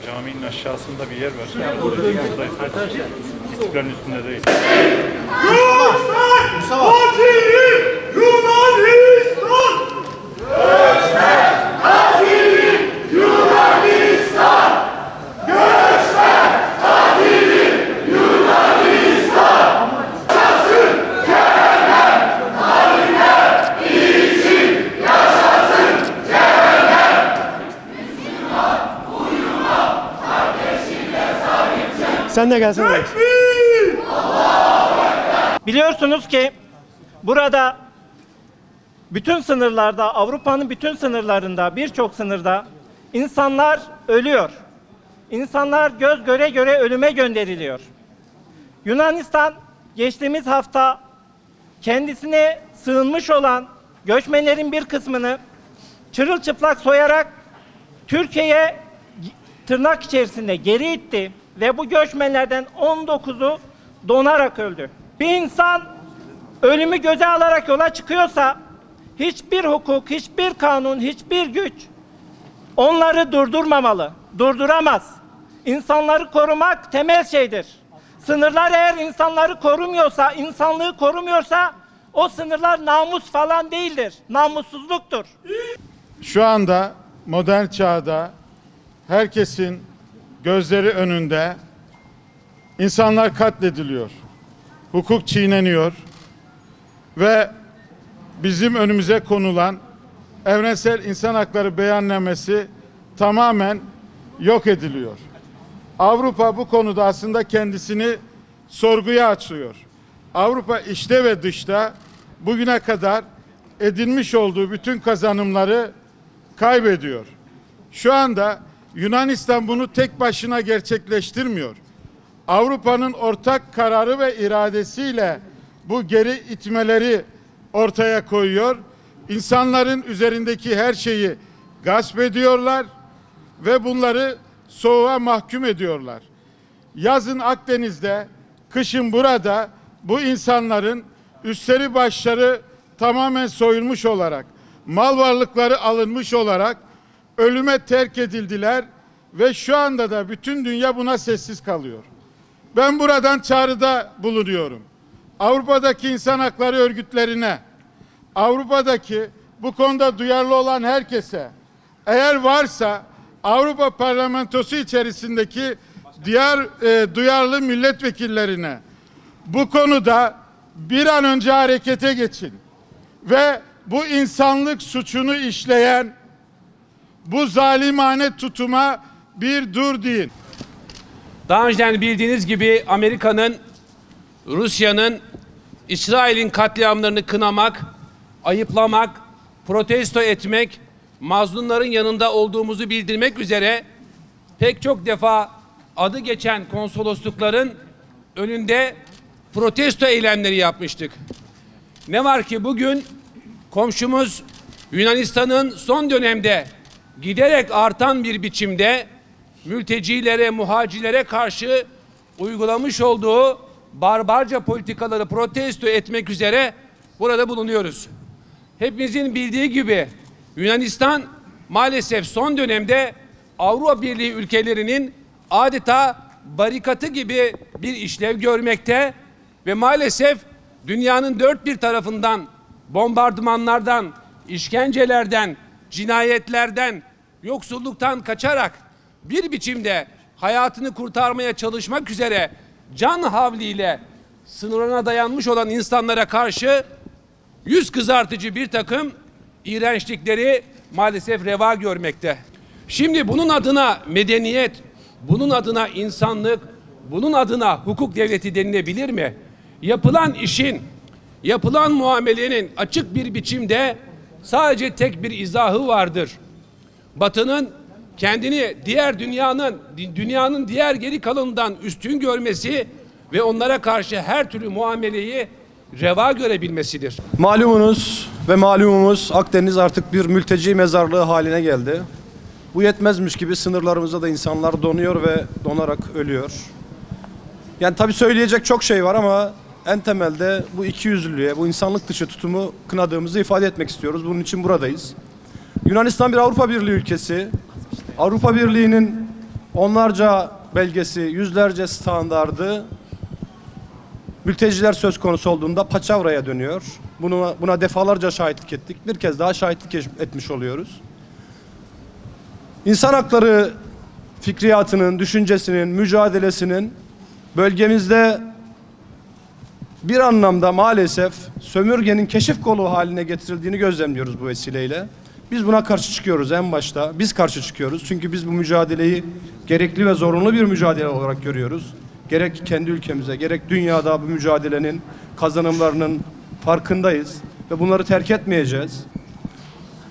Caminin aşağısında bir yer var. Buradayız. İstiklalin üstünde değil. Göçmen katili Yunanistan! Göçmen katili Yunanistan! Göçmen katili Yunanistan! Yaşasın cehennem! Hainler için yaşasın cehennem! Müslüman uyuma, kardeşine sahip çık! Sen de gelsene. Biliyorsunuz ki burada bütün sınırlarda, Avrupa'nın bütün sınırlarında, birçok sınırda insanlar ölüyor. İnsanlar göz göre göre ölüme gönderiliyor. Yunanistan geçtiğimiz hafta kendisine sığınmış olan göçmenlerin bir kısmını çırılçıplak soyarak Türkiye'ye tırnak içerisinde geri itti ve bu göçmenlerden 19'u donarak öldü. Bir insan ölümü göze alarak yola çıkıyorsa hiçbir hukuk, hiçbir kanun, hiçbir güç onları durdurmamalı, durduramaz. İnsanları korumak temel şeydir. Sınırlar eğer insanları korumuyorsa, insanlığı korumuyorsa o sınırlar namus falan değildir, namussuzluktur. Şu anda modern çağda herkesin gözleri önünde insanlar katlediliyor. Hukuk çiğneniyor ve bizim önümüze konulan Evrensel İnsan Hakları Beyannamesi tamamen yok ediliyor. Avrupa bu konuda aslında kendisini sorguya açıyor. Avrupa içte ve dışta bugüne kadar edinmiş olduğu bütün kazanımları kaybediyor. Şu anda Yunanistan bunu tek başına gerçekleştirmiyor. Avrupa'nın ortak kararı ve iradesiyle bu geri itmeleri ortaya koyuyor. İnsanların üzerindeki her şeyi gasp ediyorlar ve bunları soğuğa mahkum ediyorlar. Yazın Akdeniz'de, kışın burada bu insanların üstleri başları tamamen soyulmuş olarak, mal varlıkları alınmış olarak ölüme terk edildiler ve şu anda da bütün dünya buna sessiz kalıyor. Ben buradan çağrıda bulunuyorum. Avrupa'daki insan hakları örgütlerine, Avrupa'daki bu konuda duyarlı olan herkese, eğer varsa Avrupa Parlamentosu içerisindeki diğer duyarlı milletvekillerine bu konuda bir an önce harekete geçin ve bu insanlık suçunu işleyen bu zalimane tutuma bir dur deyin. Daha önceden bildiğiniz gibi Amerika'nın, Rusya'nın, İsrail'in katliamlarını kınamak, ayıplamak, protesto etmek, mazlumların yanında olduğumuzu bildirmek üzere pek çok defa adı geçen konsoloslukların önünde protesto eylemleri yapmıştık. Ne var ki bugün komşumuz Yunanistan'ın son dönemde giderek artan bir biçimde mültecilere, muhacirlere karşı uygulamış olduğu barbarca politikaları protesto etmek üzere burada bulunuyoruz. Hepimizin bildiği gibi Yunanistan maalesef son dönemde Avrupa Birliği ülkelerinin adeta barikatı gibi bir işlev görmekte ve maalesef dünyanın dört bir tarafından bombardımanlardan, işkencelerden, cinayetlerden, yoksulluktan kaçarak bir biçimde hayatını kurtarmaya çalışmak üzere can havliyle sınırına dayanmış olan insanlara karşı yüz kızartıcı bir takım iğrençlikleri maalesef reva görmekte. Şimdi bunun adına medeniyet, bunun adına insanlık, bunun adına hukuk devleti denilebilir mi? Yapılan işin, yapılan muamelenin açık bir biçimde sadece tek bir izahı vardır. Batı'nın kendini diğer dünyanın diğer geri kalanından üstün görmesi ve onlara karşı her türlü muameleyi reva görebilmesidir. Malumunuz ve malumumuz Akdeniz artık bir mülteci mezarlığı haline geldi. Bu yetmezmiş gibi sınırlarımızda da insanlar donuyor ve donarak ölüyor. Yani tabii söyleyecek çok şey var ama en temelde bu ikiyüzlülüğe, bu insanlık dışı tutumu kınadığımızı ifade etmek istiyoruz. Bunun için buradayız. Yunanistan bir Avrupa Birliği ülkesi. Avrupa Birliği'nin onlarca belgesi, yüzlerce standardı mülteciler söz konusu olduğunda paçavraya dönüyor. Buna defalarca şahitlik ettik. Bir kez daha şahitlik etmiş oluyoruz. İnsan hakları fikriyatının, düşüncesinin, mücadelesinin bölgemizde bir anlamda maalesef sömürgenin keşif kolu haline getirildiğini gözlemliyoruz bu vesileyle. Biz buna karşı çıkıyoruz en başta. Biz karşı çıkıyoruz. Çünkü biz bu mücadeleyi gerekli ve zorunlu bir mücadele olarak görüyoruz. Gerek kendi ülkemize, gerek dünyada bu mücadelenin kazanımlarının farkındayız. Ve bunları terk etmeyeceğiz.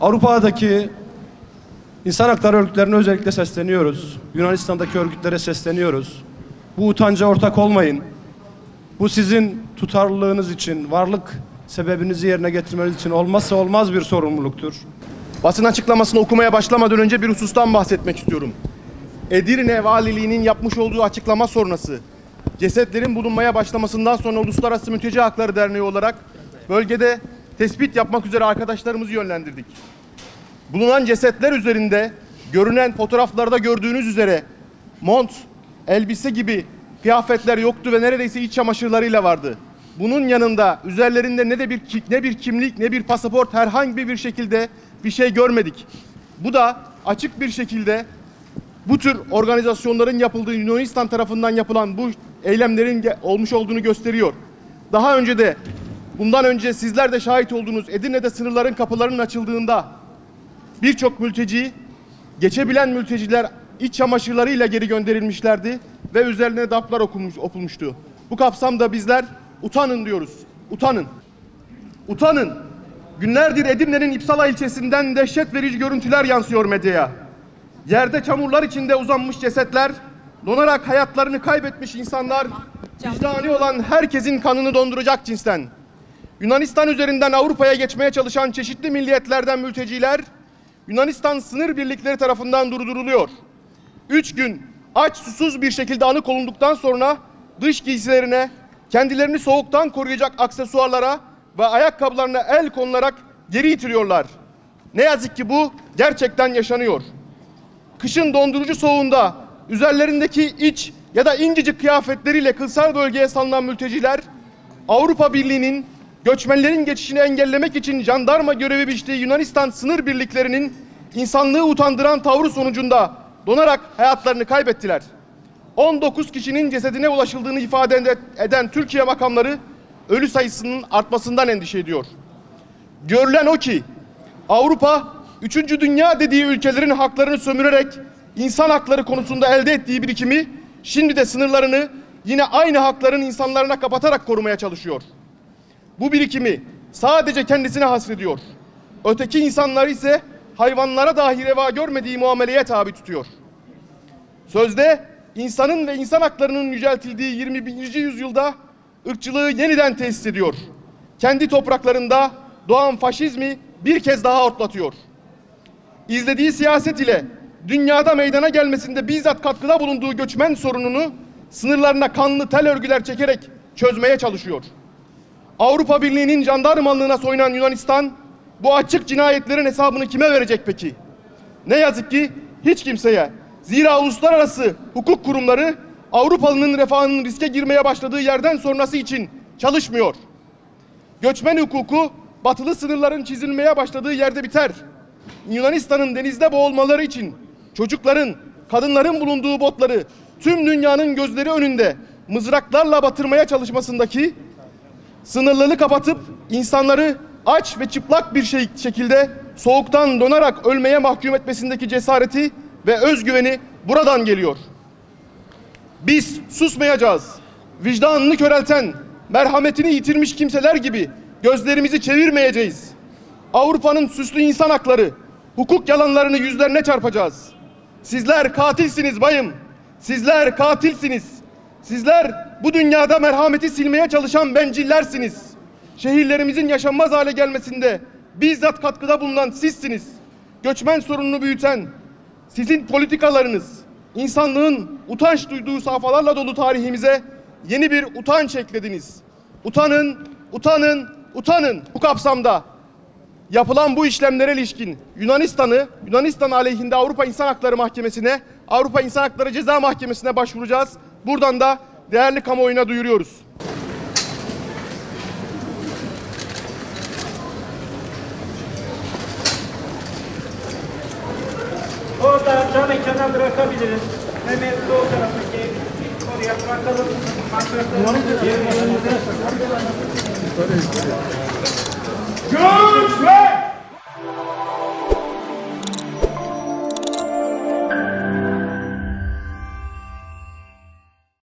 Avrupa'daki İnsan hakları örgütlerine özellikle sesleniyoruz. Yunanistan'daki örgütlere sesleniyoruz. Bu utanca ortak olmayın. Bu sizin tutarlılığınız için, varlık sebebinizi yerine getirmeniz için olmazsa olmaz bir sorumluluktur. Basın açıklamasını okumaya başlamadan önce bir husustan bahsetmek istiyorum. Edirne Valiliği'nin yapmış olduğu açıklama sonrası cesetlerin bulunmaya başlamasından sonra Uluslararası Mülteci Hakları Derneği olarak bölgede tespit yapmak üzere arkadaşlarımızı yönlendirdik. Bulunan cesetler üzerinde görünen fotoğraflarda gördüğünüz üzere mont, elbise gibi kıyafetler yoktu ve neredeyse iç çamaşırlarıyla vardı. Bunun yanında üzerlerinde ne bir kimlik ne bir pasaport herhangi bir şekilde bir şey görmedik. Bu da açık bir şekilde bu tür organizasyonların yapıldığı Yunanistan tarafından yapılan bu eylemlerin olmuş olduğunu gösteriyor. Daha önce de bundan önce sizler de şahit olduğunuz Edirne'de sınırların kapılarının açıldığında birçok mülteci, geçebilen mülteciler iç çamaşırlarıyla geri gönderilmişlerdi ve üzerine daplar okunmuştu. Bu kapsamda bizler utanın diyoruz. Utanın. Utanın. Günlerdir Edirne'nin İpsala ilçesinden dehşet verici görüntüler yansıyor medyaya. Yerde çamurlar içinde uzanmış cesetler, donarak hayatlarını kaybetmiş insanlar, vicdani olan herkesin kanını donduracak cinsten. Yunanistan üzerinden Avrupa'ya geçmeye çalışan çeşitli milliyetlerden mülteciler, Yunanistan sınır birlikleri tarafından durduruluyor. 3 gün aç susuz bir şekilde alık olunduktan sonra dış giysilerine, kendilerini soğuktan koruyacak aksesuarlara ve ayakkabılarına el konularak geri itiliyorlar. Ne yazık ki bu gerçekten yaşanıyor. Kışın dondurucu soğuğunda üzerlerindeki iç ya da incecik kıyafetleriyle kırsal bölgeye salınan mülteciler, Avrupa Birliği'nin göçmenlerin geçişini engellemek için jandarma görevi biçtiği Yunanistan sınır birliklerinin insanlığı utandıran tavrı sonucunda donarak hayatlarını kaybettiler. 19 kişinin cesedine ulaşıldığını ifade eden Türkiye makamları ölü sayısının artmasından endişe ediyor. Görülen o ki Avrupa 3. dünya dediği ülkelerin haklarını sömürerek insan hakları konusunda elde ettiği birikimi şimdi de sınırlarını yine aynı hakların insanlarına kapatarak korumaya çalışıyor. Bu birikimi sadece kendisine hasrediyor. Öteki insanları ise hayvanlara dahi reva görmediği muameleye tabi tutuyor. Sözde insanın ve insan haklarının yüceltildiği 21. yüzyılda ırkçılığı yeniden tesis ediyor. Kendi topraklarında doğan faşizmi bir kez daha ortlatıyor. İzlediği siyaset ile dünyada meydana gelmesinde bizzat katkıda bulunduğu göçmen sorununu sınırlarına kanlı tel örgüler çekerek çözmeye çalışıyor. Avrupa Birliği'nin jandarmalığına soyunan Yunanistan bu açık cinayetlerin hesabını kime verecek peki? Ne yazık ki hiç kimseye. Zira uluslararası hukuk kurumları Avrupalı'nın refahının riske girmeye başladığı yerden sonrası için çalışmıyor. Göçmen hukuku batılı sınırların çizilmeye başladığı yerde biter. Yunanistan'ın denizde boğulmaları için çocukların, kadınların bulunduğu botları tüm dünyanın gözleri önünde mızraklarla batırmaya çalışmasındaki sınırları kapatıp insanları aç ve çıplak bir şekilde soğuktan donarak ölmeye mahkum etmesindeki cesareti ve özgüveni buradan geliyor. Biz susmayacağız. Vicdanını körelten, merhametini yitirmiş kimseler gibi gözlerimizi çevirmeyeceğiz. Avrupa'nın süslü insan hakları, hukuk yalanlarını yüzlerine çarpacağız. Sizler katilsiniz bayım. Sizler katilsiniz. Sizler bu dünyada merhameti silmeye çalışan bencillersiniz. Şehirlerimizin yaşanmaz hale gelmesinde bizzat katkıda bulunan sizsiniz. Göçmen sorununu büyüten sizin politikalarınız, insanlığın utanç duyduğu safhalarla dolu tarihimize yeni bir utanç eklediniz. Utanın, utanın, utanın. Bu kapsamda yapılan bu işlemlere ilişkin Yunanistan aleyhinde Avrupa İnsan Hakları Mahkemesi'ne Avrupa İnsan Hakları Ceza Mahkemesi'ne başvuracağız. Buradan da değerli kamuoyuna duyuruyoruz. Orada cam mekana bırakabiliriz. Hemen sol taraftaki oraya bırakalım. Güç ve